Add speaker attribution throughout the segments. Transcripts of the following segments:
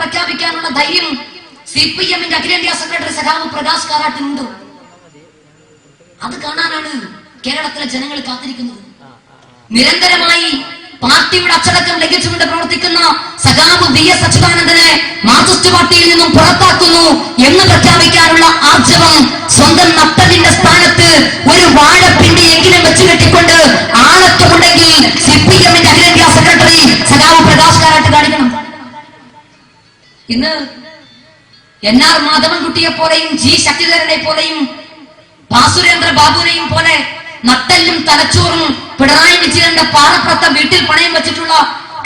Speaker 1: പ്രഖ്യാപിക്കാനുള്ള ധൈര്യം CPM-ന്റെ അഖിലേന്ത്യാ സെക്രട്ടറി സഖാവ് പ്രകാശ് കാരാട്ടിനുണ്ടോ? അത് കാണാനാണ് കേരളത്തിലെ ജനങ്ങൾ കാത്തിരിക്കുന്നത്. നിരന്തരമായി പാർട്ടിയുടെ അച്ചടക്കം ലംഘിച്ചുകൊണ്ട് പ്രവർത്തിക്കുന്ന സഖാവ് VS അച്യുതാനന്ദനെ മാർക്സിസ്റ്റ് പാർട്ടിയിൽ നിന്നും പുറത്താക്കുന്നു എന്ന് പ്രഖ്യാപിക്കാനുള്ള ആർജവം സ്വന്തം നട്ടലിന്റെ സ്ഥാനത്ത് ഒരു വാഴപ്പിണ്ടിയെങ്കിലും വെച്ച് കെട്ടിക്കൊണ്ട് ആളത്തുണ്ടെങ്കിൽ CPM-ന്റെ അഖിലേന്ത്യാ സെക്രട്ടറി സഖാവ് പ്രകാശ് കാരാട്ട് കാണിക്കണം. ഇന്ന് NR മാധവൻകുട്ടിയെ പോലെയും G ശക്തിധരനെ പോലെയും ഭാസുരേന്ദ്ര ബാബുവിനെയും പോലെ നട്ടല്ലും തലച്ചോറും പിണറായി വിജയന്റെ പാറപ്പുറത്തെ വീട്ടിൽ പണയം വെച്ചിട്ടുള്ള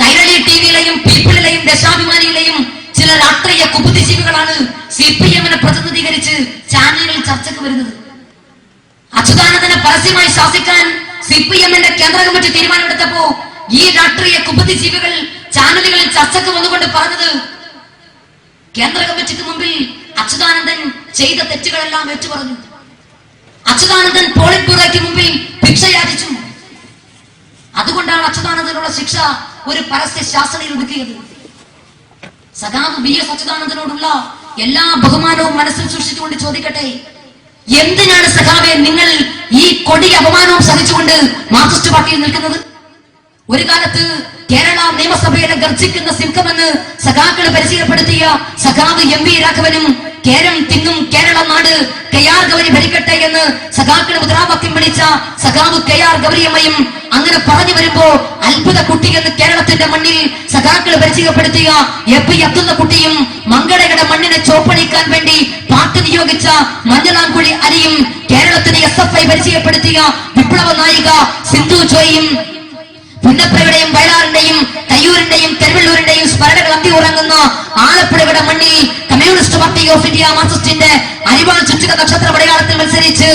Speaker 1: കൈരളി TVയിലെയും പീപ്പിളിലെയും ദേശാഭിമാനിയിലെയും ചില രാഷ്ട്രീയ കുബുദ്ധിജീവികളാണ് CPM-നെ പ്രതിനിധീകരിച്ച് ചാനലുകളിൽ ചർച്ചയ്ക്ക് വരുന്നത്. അച്യുതാനന്ദനെ പരസ്യമായി ശാസിക്കാൻ CPM-ന്റെ കേന്ദ്ര കമ്മിറ്റി തീരുമാനമെടുത്തപ്പോ ഈ രാഷ്ട്രീയ കുബുദ്ധിജീവികൾ ചാനലുകളിൽ ചർച്ചയ്ക്ക് വന്നുകൊണ്ട് പറഞ്ഞത് കേന്ദ്ര കമ്മിറ്റിക്ക് മുമ്പിൽ അച്യുതാനന്ദൻ ചെയ്ത തെറ്റുകളെല്ലാം ഏറ്റു പറഞ്ഞു. അച്യുതാനന്ദൻ പോളിറ്റ് ബ്യൂറോയ്ക്ക് മുമ്പിൽ ഭിക്ഷ യാചിച്ചു. അതുകൊണ്ടാണ് അച്യുതാനന്ദനുള്ള ശിക്ഷ ഒരു പരസ്യ ശാസനയിൽ ഒതുക്കിയത്. സഖാവ് VS അച്യുതാനന്ദനോടുള്ള എല്ലാ ബഹുമാനവും മനസ്സിൽ സൂക്ഷിച്ചുകൊണ്ട് ചോദിക്കട്ടെ, എന്തിനാണ് സഖാവെ നിങ്ങൾ ഈ കൊടിയ അപമാനവും സഹിച്ചുകൊണ്ട് മാർക്സിസ്റ്റ് പാർട്ടിയിൽ നിൽക്കുന്നത്? ഒരു കാലത്ത് കേരള നിയമസഭയിലെ ഗർജിക്കുന്ന സിംഹമെന്ന് സഖാക്കളെ പരിചയപ്പെടുത്തിയ സഖാവ് MV രാഘവനും കേരം തിങ്ങും കേരള നാട് KR ഗൗരി ഭരിക്കട്ടെ എന്ന് സഖാക്കളെ മുദ്രാവാക്യം വിളിച്ച സഖാവ് KR ഗൗരിയമ്മയും അങ്ങനെ പറഞ്ഞു വരുമ്പോ അത്ഭുത കുട്ടി എന്ന് കേരളത്തിന്റെ മണ്ണിൽ സഖാക്കളെ പരിചയപ്പെടുത്തിയ FP അബ്ദുള്ള കുട്ടിയും മംഗളയുടെ മണ്ണിനെ ചോപ്പണിക്കാൻ വേണ്ടി പാട്ട് നിയോഗിച്ച മഞ്ഞളാംകുഴി അലിയും കേരളത്തിന് SFI പരിചയപ്പെടുത്തിയ വിപ്ലവ നായിക സിന്ധു ജോയും പുന്നപ്പുഴയുടെയും വയലാറിന്റെയും തയ്യൂരിന്റെയും തെരുവള്ളൂരിന്റെയും സ്മരണകൾ അന്തി ഉറങ്ങുന്ന ആലപ്പുഴയുടെ മണ്ണിൽ കമ്മ്യൂണിസ്റ്റ് പാർട്ടി ഓഫ് ഇന്ത്യ മാർക്സിസ്റ്റിന്റെ അരിവാൾ ചുറ്റിക നക്ഷത്ര പടയാളത്തിൽ മത്സരിച്ച്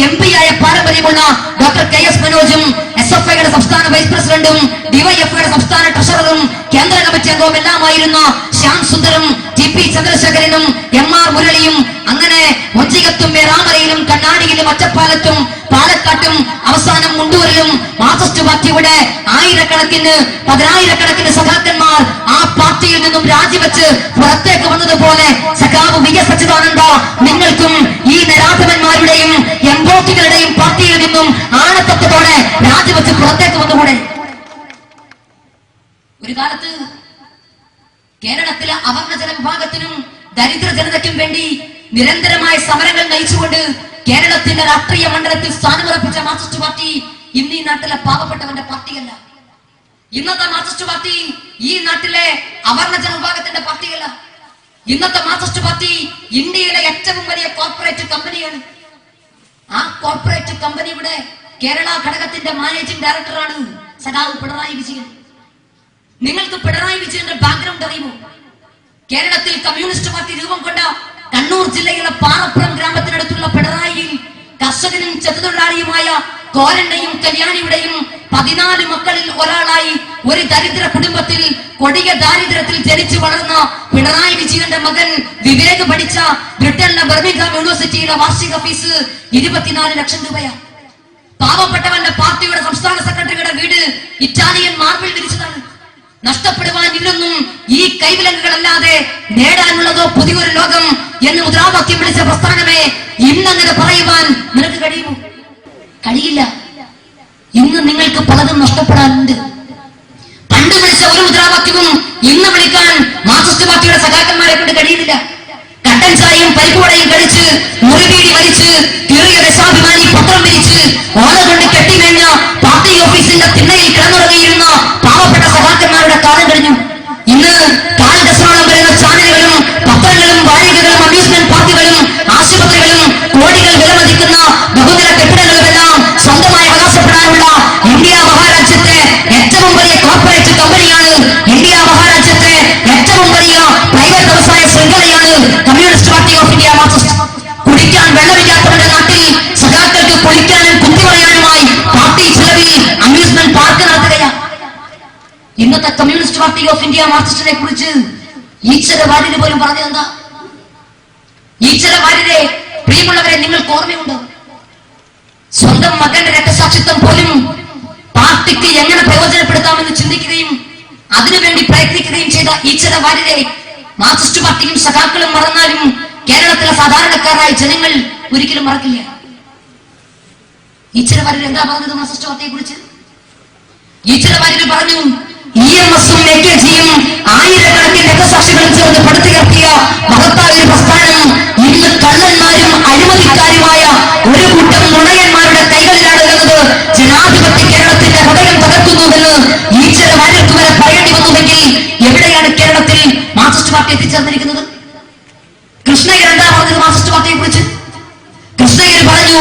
Speaker 1: MP ആയ പാരമ്പര്യമുള്ള ഡോക്ടർ KS മനോജും SFIയുടെ സംസ്ഥാന വൈസ് പ്രസിഡന്റും DYFIയുടെ സംസ്ഥാന ട്രഷററും കേന്ദ്ര കമ്മിറ്റി അംഗവും എല്ലാമായിരുന്ന ശ്യാം സുന്ദറും TP ചന്ദ്രശേഖരനും MR മുരളിയും അങ്ങനെ വഞ്ചികത്തും മേറാമറയിലും കണ്ണാടിയിലും ഒറ്റപ്പാലത്തും പാലക്കാട്ടും അവസാനം മുണ്ടൂരിലും മാർക്സിസ്റ്റ് പാർട്ടിയുടെ ആയിരക്കണക്കിന് പതിനായിരക്കണക്കിന് സഖാക്കന്മാർ ആ പാർട്ടിയിൽ നിന്നും രാജിവെച്ച് പുറത്തേക്ക് വന്നതുപോലെ സഖാവ് VS അച്യുതാനന്ദ നിങ്ങൾക്കും ഈ നരാധവന്മാരുടെയും എംബോക്കികളുടെയും പാർട്ടിയിൽ നിന്നും ആണത്തത്തോടെ രാജിവെച്ച് പുറത്തേക്ക് വന്നുകൂടെ? ഒരു കാലത്ത് കേരളത്തിലെ അവർണജന വിഭാഗത്തിനും ദരിദ്ര ജനതയ്ക്കും വേണ്ടി നിരന്തരമായ സമരങ്ങൾ നയിച്ചുകൊണ്ട് കേരളത്തിന്റെ രാഷ്ട്രീയ മണ്ഡലത്തിൽ സ്ഥാനമുറപ്പിച്ച മാർക്സിസ്റ്റ് പാർട്ടി ഇന്ന് ഈ നാട്ടിലെ പാവപ്പെട്ടവന്റെ പാർട്ടിയല്ല. ഇന്നത്തെ മാർക്സിസ്റ്റ് പാർട്ടി ഈ നാട്ടിലെ അവർണജന വിഭാഗത്തിന്റെ പാർട്ടിയല്ല. ഇന്നത്തെ മാർക്സിസ്റ്റ് പാർട്ടി ഇന്ത്യയിലെ ഏറ്റവും വലിയ കോർപ്പറേറ്റ് കമ്പനിയാണ്. ആ കോർപ്പറേറ്റ് കമ്പനിയുടെ കേരള ഘടകത്തിന്റെ മാനേജിംഗ് ഡയറക്ടറാണ് സഖാവ് പിണറായി വിജയൻ. നിങ്ങൾക്ക് പിണറായി വിജയന്റെ ബാക്ക്ഗ്രൗണ്ട് അറിയുമോ? കേരളത്തിൽ കമ്മ്യൂണിസ്റ്റ് പാർട്ടി രൂപം കൊണ്ട കണ്ണൂർ ജില്ലയിലെ പാറപ്പുറം ഗ്രാമത്തിനടുത്തുള്ള പിണറായിയിൽ കർഷകനും ചെറുതൊഴിലാളിയുമായ കോരന്റെയും കല്യാണിയുടെയും 14 മക്കളിൽ ഒരാളായി ഒരു ദരിദ്ര കുടുംബത്തിൽ കൊടിയ ദാരിദ്ര്യത്തിൽ ജനിച്ചു വളർന്ന പിണറായി വിജയന്റെ മകൻ വിവേക് പഠിച്ച ബ്രിട്ടനിലെ ബർമിംഗ്ഹാം യൂണിവേഴ്സിറ്റിയിലെ വാർഷിക ഫീസ് 24 ലക്ഷം രൂപയാണ്. പാവപ്പെട്ടവന്റെ പാർട്ടിയുടെ സംസ്ഥാന സെക്രട്ടറിയുടെ വീട് ഇറ്റാലിയൻ മാർബിൾ വിരിച്ചതാണ്. നഷ്ടപ്പെടുവാനില്ലെന്നും ഈ കൈവിലങ്ങുകളല്ലാതെ നേടാനുള്ളതോ പുതിയൊരു ലോകം എന്ന് മുദ്രാവാക്യം വിളിച്ച പ്രസ്ഥാനമേ, ഇന്നങ്ങനെ പറയുവാൻ നിനക്ക് കഴിയുമോ? കഴിയില്ല. ഇന്ന് നിങ്ങൾക്ക് പലതും നഷ്ടപ്പെടാനുണ്ട്. പണ്ട് വിളിച്ച ഒരു മുദ്രാവാക്യവും ഇന്ന് വിളിക്കാൻ മാർക്സിസ്റ്റ് പാർട്ടിയുടെ സഖാക്കന്മാരെ കൊണ്ട് കഴിയുന്നില്ല. കട്ടൻ ചായയും പരിപ്പുവടയും കഴിച്ച് മുറിവീടി വലിച്ച് കീറിയ ദേശാഭിമാനി പത്രം വിരിച്ച് ഓല കൊണ്ട് കെട്ടിമേഞ്ഞ പാർട്ടി ഓഫീസിന്റെ തിണ്ണയിൽ കിടന്നുറങ്ങിയിരുന്ന പാവപ്പെട്ട സഖാക്കന്മാരുടെ കാലം കഴിഞ്ഞു. ഇന്ന് കാൽ ഡസനോളം വരുന്ന ചാനലുകളും പത്രങ്ങളും വാരികകളും അമ്യൂസ്മെന്റ് പാർക്കുകളും ആശുപത്രികളും കോടികൾ വിലമതിക്കുന്ന ബഹുനില കെട്ടിടങ്ങളുമെല്ലാം സ്വന്തമായി അവകാശപ്പെടാനുള്ള ഇന്ത്യ മഹാരാജ്യത്തെ ഏറ്റവും വലിയ കോർപ്പറേറ്റ് കമ്പനിയാണ്. ഇന്ത്യ മഹാരാജ്യത്തെ ഏറ്റവും വലിയ പ്രൈവറ്റ് വ്യവസായ ശൃംഖലയാണ് communist party of India Marxist. കുടിക്കാൻ വെള്ളമില്ലാത്തവരുടെ നാട്ടിൽ സഖാക്കൾക്ക് കുളിക്കാനും കുത്തിമറിയാനുമായി പാർട്ടി ചെലവിൽ അമ്യൂസ്മെന്റ് പാർക്ക് നടത്തുകയാണ്. ഇന്നത്തെ കമ്മ്യൂണിസ്റ്റ് പാർട്ടി ഓഫ് ഇന്ത്യ മാർക്സിസ്റ്റിനെ കുറിച്ച് ഈശ്വര വാര്യര് പോലും പറഞ്ഞതെന്താ? ഈശ്വര വാര്യരെ പ്രിയമുള്ളവരെ നിങ്ങൾക്ക് ഓർമ്മയുണ്ടോ? സ്വന്തം മകന്റെ രക്തസാക്ഷിത്വം പോലും പാർട്ടിക്ക് എങ്ങനെ പ്രയോജനപ്പെടുത്താമെന്ന് ചിന്തിക്കുകയും അതിനുവേണ്ടി പ്രയത്നിക്കുകയും ചെയ്ത ഈശ്വര വാര്യരെ മാർക്സിസ്റ്റ് പാർട്ടിയും സഖാക്കളും മറന്നാലും കേരളത്തിലെ സാധാരണക്കാരായ ജനങ്ങൾ ഒരിക്കലും മറക്കില്ല. ഈശ്വര വാര്യർ എന്താ പറഞ്ഞത് മാർക്സിസ്റ്റ് പാർട്ടിയെ കുറിച്ച്? ഈശ്വര വാര്യർ പറഞ്ഞു, EMS-ഉം AKG-യും ആയിരക്കണക്കിന് രക്തസാക്ഷികളും ചേർന്ന് പടുത്തുയർത്തിയ മഹത്തായ ഒരു പ്രസ്ഥാനം ഇന്ന് കള്ളന്മാരും അഴിമതിക്കാരുമായ ഒരു കൂട്ടം നുണയന്മാരുടെ കൈകളിലാണ് എന്നത് ജനാധിപത്യ കേരളത്തിന്റെ ഹൃദയം തകർക്കുന്നുവെന്ന് ഈശ്വര വാര്യർക്ക് വരെ പറയേണ്ടി വന്നുവെങ്കിൽ എവിടെയാണ് കേരളത്തിൽ മാർക്സിസ്റ്റ് പാർട്ടി എത്തിച്ചേർന്നിരിക്കുന്നത്? കൃഷ്ണയ്യർ എന്താ പറഞ്ഞത് മാർക്സിസ്റ്റ് പാർട്ടിയെ കുറിച്ച്? കൃഷ്ണയ്യർ പറഞ്ഞു,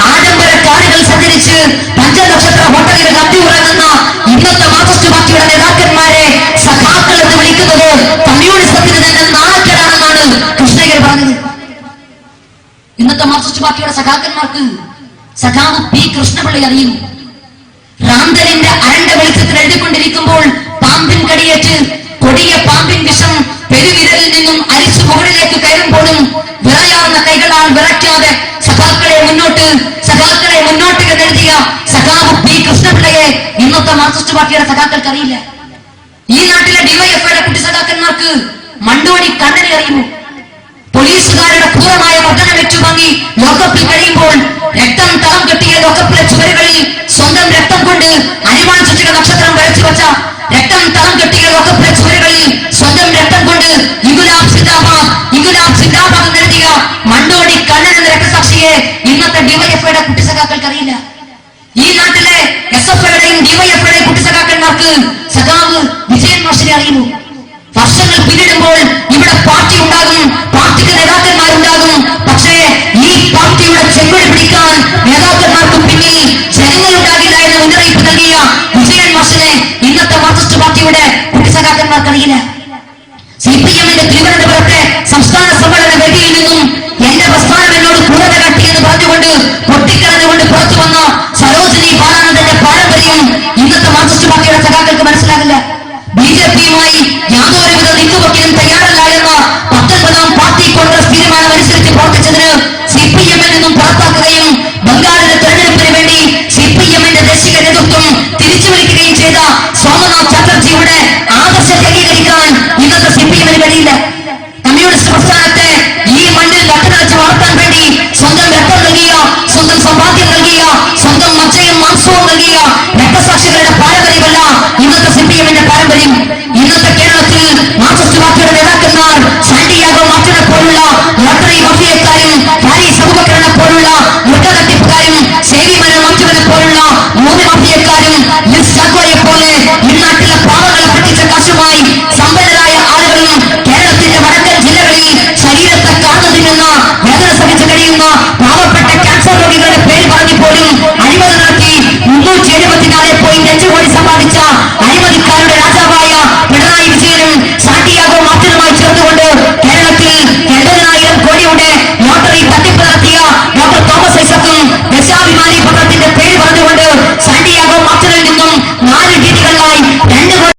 Speaker 1: ആഡംബര കാറുകൾ സഞ്ചരിച്ച് പഞ്ചനക്ഷത്ര ഹോട്ടലുകൾ കത്തിയുറങ്ങുന്ന ഇന്നത്തെ മാർക്സിസ്റ്റ് പാർട്ടിയുടെ നേതാക്കന്മാരെ സഖാക്കൾ എന്ന് വിളിക്കുന്നത് കമ്മ്യൂണിസത്തിന് തന്നെ നാണക്കേടാണെന്നാണ് കൃഷ്ണയ്യർ പറഞ്ഞത്. ഇന്നത്തെ മാർക്സിസ്റ്റ് പാർട്ടിയുടെ സഖാക്കന്മാർക്ക് സഖാവ് P. കൃഷ്ണപിള്ളയെ അറിയുന്നു. റാന്തലിന്റെ അരണ്ട വെളിച്ചത്തിൽ എഴുതിക്കൊണ്ടിരിക്കുമ്പോൾ പാമ്പിൻ കടിയേറ്റ് കൊടിയ പാമ്പിൻ വിഷം പെരുവിരലിൽ നിന്നും അരിച്ചു മുകളിലേക്ക് കയറുമ്പോഴും വിറയാർന്ന കൈകളാൽ വിറയ്ക്കാതെ സഖാക്കളെ മുന്നോട്ട് എന്നെഴുതിയ സഖാവ് P. കൃഷ്ണപിള്ളയെ ഇന്നത്തെ മാർക്സിസ്റ്റ് പാർട്ടിയുടെ സഖാക്കൾക്ക് അറിയില്ല. ഈ നാട്ടിലെ ഡിവൈഎഫ്ഐയുടെ കുട്ടി സഖാക്കന്മാർക്ക് മണ്ടോടി കണ്ണനെ അറിയുന്നു. പോലീസുകാരുടെ ക്രൂരമായ മർദ്ദനം ഏറ്റുവാങ്ങി ലോക്കപ്പിൽ കഴിയുമ്പോൾ രക്തം തളം കെട്ടിയ ലോക്കപ്പിലെ ചുവരുകളിൽ സ്വന്തം രക്തം കൊണ്ട് അരിവാൾ ചുറ്റിക നക്ഷത്രം വരച്ചു വച്ച രക്തം തളം കെട്ടിയ ലോക്കപ്പിലെ ചുവരുകളിൽ സ്വന്തം രക്തം കൊണ്ട് ഇൻകുലാബ് സിന്ദാബാദ് എന്നെഴുതിയ മണ്ടോടി കണ്ണൻ എന്ന രക്തസാക്ഷിയെ ഇന്നത്തെ ഡിവൈഎഫ്ഐയുടെ കുട്ടി സഖാക്കൾക്ക് അറിയില്ല. ഈ നാട്ടിലെ SFഐയുടെയും ഡിവൈഎഫ്ഐയുടെയും കുട്ടി സഖാക്കന്മാർക്ക് സഖാവ് വിജയൻ മാഷിനെ അറിയുന്നു. വർഷങ്ങൾ പിന്നിടുമ്പോൾ ഇവിടെ പാർട്ടി ഉണ്ടാകും, പാർട്ടിക്ക് നേതാക്കന്മാരുണ്ടാകും. പക്ഷേ ഈ പാർട്ടിയുടെ ചെങ്കൊടി പിടിക്കാൻ നേതാക്കന്മാർക്ക് പിന്നിൽ ജനങ്ങളുണ്ടാകില്ല എന്ന് മുന്നറിയിപ്പ് നൽകിയ വിജയൻ മാഷിനെ ഇന്നത്തെ മാർക്സിസ്റ്റ് പാർട്ടിയുടെ കുട്ടി സഖാക്കന്മാർക്ക് അറിയില്ല. CPM-ന്റെ തിരുവനന്തപുരത്തെ സംസ്ഥാന സമ്മേളന വേദിയിൽ